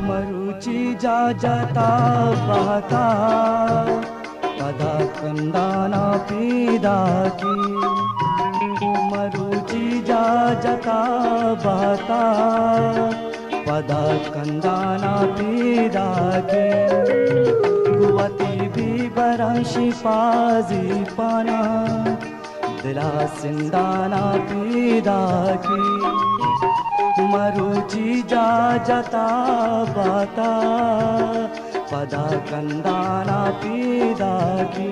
मरुची जा जाता बहता पदा कंदाना पीदा की मरुची जा जाता बहता पदा कंदाना पीदा की गुवती भी बरशी पाजी पाना दिला सिंदाना पीदा की मरुची जा जाता बाता पदा कंदाना पीदा की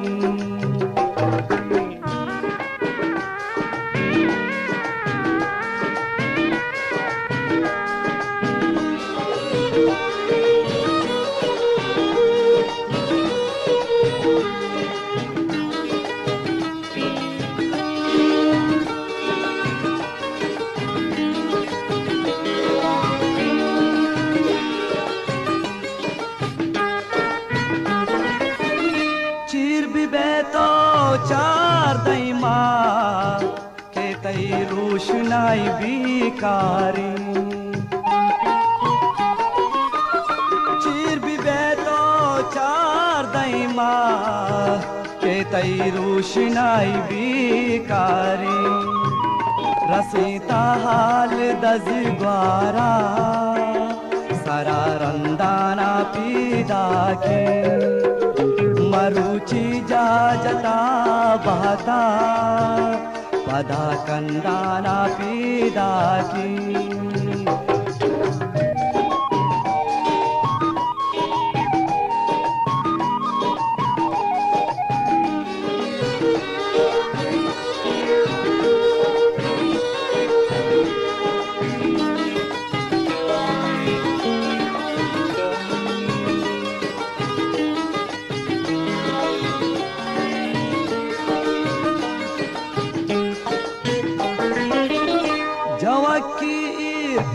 चार दैमा के तई रोशनाई बिकारी चीर भी बेतो चार दैमा के तई रोशनाई बिकारी रसीता हाल दजग्वारा सरा रंदाना पीदा के मरुची जा जाता बहता पदा कंदाना पीदा की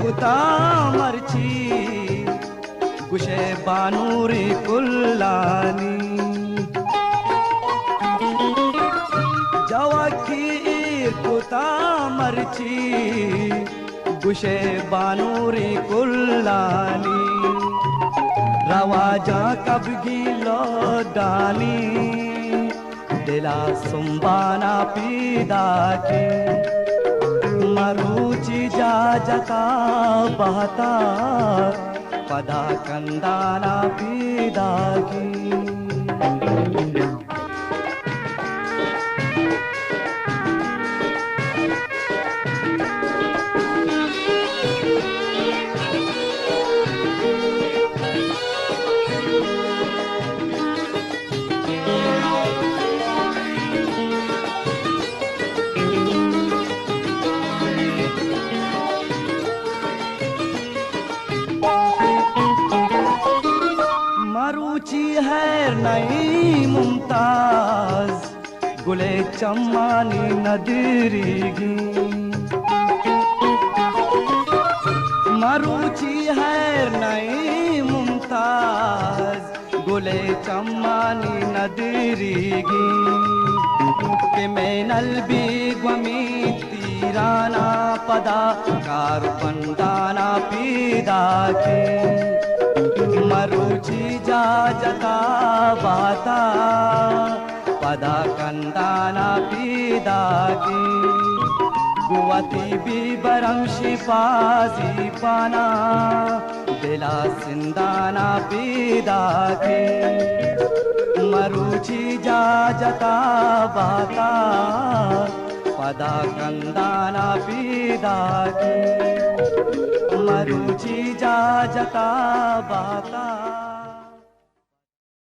कुता मरची गुशे बानूरी कुल्लानी जवाकी कुता मरची गुशे बानूरी कुल्लानी रवाजा कबगी लोडानी दिला सुम्बाना पीदा की मरुची जा जाता बहता पदा कंदाना पीदा की मरुची है नई मुमताज गुले चम्मानी नदीरीगी मरुची है नई मुमताज गुले चम्मानी नदीरीगी के मैनल भी ग्वमी तीराना पदा कार पंदाना पीदा के मरुची जा जाता बाता पदा कंदाना पीदा की गुवती भी बरमशी पाजी पाना दिला सिंदाना पीदा की मरुची जा जाता बाता पदा कंदाना पीदा की मरुची जा जाता बाता।